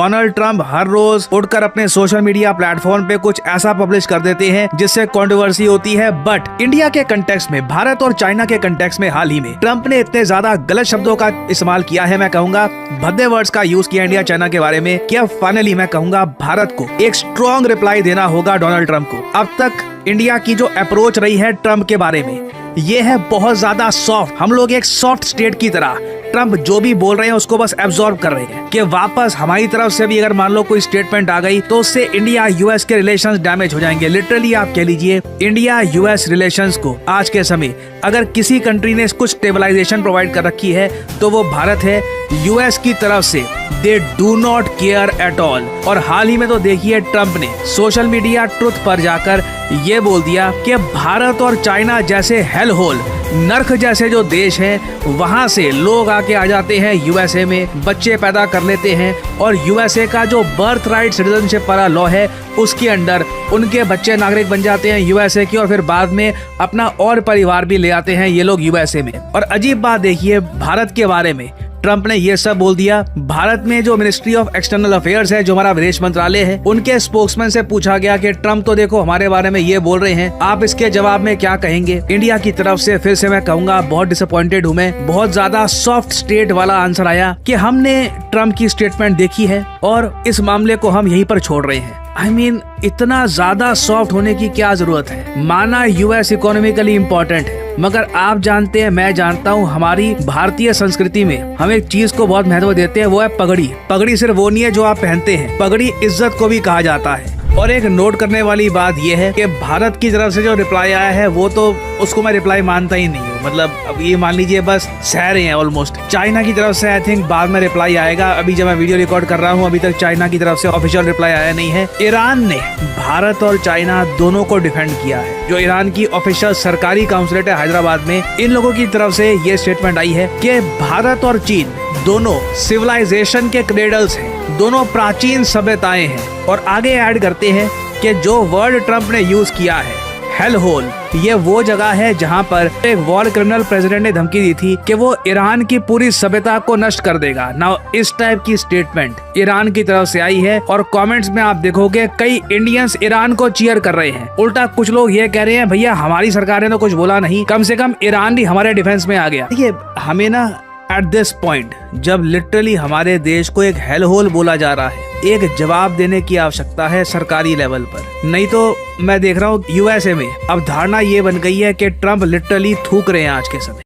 Donald Trump हर रोज उठकर अपने social media platform पे कुछ ऐसा पब्लिश कर देते हैं जिससे कंट्रोवर्सी होती है। बट इंडिया के कंटेक्स्ट में, भारत और चाइना के कंटेक्स्ट में हाल ही में ट्रंप ने इतने ज्यादा गलत शब्दों का इस्तेमाल किया है, मैं कहूंगा भद्दे वर्ड्स का यूज किया इंडिया चाइना के बारे में, कि अब फाइनली मैं कहूंगा भारत को एक स्ट्रॉन्ग रिप्लाई देना होगा डोनाल्ड ट्रंप को। अब तक इंडिया की जो अप्रोच रही है ट्रंप के बारे में, ये है बहुत ज्यादा सॉफ्ट। हम लोग एक सॉफ्ट स्टेट की तरह ट्रंप जो भी बोल रहे हैं उसको बस एब्जॉर्ब कर रहे हैं कि वापस हमारी तरफ से भी अगर मान लो कोई स्टेटमेंट आ गई तो उससे इंडिया यूएस के रिलेशंस डैमेज हो जाएंगे। लिटरली आप कह लीजिए इंडिया यूएस रिलेशंस को आज के समय अगर किसी कंट्री ने कुछ स्टेबलाइजेशन प्रोवाइड कर रखी है तो वो भारत है। यूएस की तरफ से they do not care at all. और हाल ही में तो देखिए ट्रंप ने सोशल मीडिया ट्रुथ पर जाकर ये बोल दिया कि भारत और चाइना जैसे हेल होल नर्क जैसे जो देश हैं वहां से लोग आके आ जाते हैं यूएसए में, बच्चे पैदा कर लेते हैं और यूएसए का जो बर्थ राइट सिटीजनशिप वाला लॉ है उसके अंडर उनके बच्चे नागरिक बन जाते हैं यूएसए के, और फिर बाद में अपना और परिवार भी ले आते हैं ये लोग यूएसए में। और अजीब बात देखिए भारत के बारे में ट्रंप ने ये सब बोल दिया। भारत में जो मिनिस्ट्री ऑफ एक्सटर्नल अफेयर्स है, जो हमारा विदेश मंत्रालय है, उनके स्पोक्समैन से पूछा गया कि ट्रंप तो देखो हमारे बारे में ये बोल रहे हैं, आप इसके जवाब में क्या कहेंगे। इंडिया की तरफ से फिर से मैं कहूंगा बहुत डिसअपॉइंटेड हूँ मैं। बहुत ज्यादा सॉफ्ट स्टेट वाला आंसर आया कि हमने ट्रंप की स्टेटमेंट देखी है और इस मामले को हम यहीं पर छोड़ रहे हैं। I mean, इतना ज्यादा सॉफ्ट होने की क्या जरूरत है। माना यूएस इकोनॉमिकली इम्पोर्टेंट है, मगर आप जानते हैं, मैं जानता हूँ, हमारी भारतीय संस्कृति में हम एक चीज को बहुत महत्व देते हैं, वो है पगड़ी। पगड़ी सिर्फ वो नहीं है जो आप पहनते हैं, पगड़ी इज्जत को भी कहा जाता है। और एक नोट करने वाली बात यह है कि भारत की तरफ से जो रिप्लाई आया है वो तो उसको मैं रिप्लाई मानता ही नहीं हूँ। मतलब अब ये मान लीजिए बस सह रहे हैं ऑलमोस्ट। चाइना की तरफ से आई थिंक बाद में रिप्लाई आएगा। अभी जब मैं वीडियो रिकॉर्ड कर रहा हूँ अभी तक चाइना की तरफ से ऑफिशियल रिप्लाई आया नहीं है। ईरान ने भारत और चाइना दोनों को डिफेंड किया है। जो ईरान की ऑफिशियल सरकारी काउंसलेट है हैदराबाद में, इन लोगों की तरफ से ये स्टेटमेंट आई है कि भारत और चीन दोनों सिविलाइजेशन के क्रेडल्स हैं, दोनों प्राचीन सभ्यताएं हैं। और आगे ऐड करते हैं कि जो वर्ड ट्रंप ने यूज किया है हेल होल, ये वो जगह है जहां पर एक वॉर क्रिमिनल प्रेसिडेंट ने धमकी दी थी कि वो ईरान की पूरी सभ्यता को नष्ट कर देगा। नाउ इस टाइप की स्टेटमेंट ईरान की तरफ से आई है और कमेंट्स में आप देखोगे कई इंडियंस ईरान को चीयर कर रहे हैं। उल्टा कुछ लोग ये कह रहे हैं भैया हमारी सरकार ने तो कुछ बोला नहीं, कम से कम ईरान भी हमारे डिफेंस में आ गया। देखिए हमें ना एट दिस पॉइंट जब लिटरली हमारे देश को एक हेल होल बोला जा रहा है, एक जवाब देने की आवश्यकता है सरकारी लेवल पर। नहीं तो मैं देख रहा हूँ यूएसए में अब धारणा ये बन गई है कि ट्रंप लिटरली थूक रहे हैं आज के समय।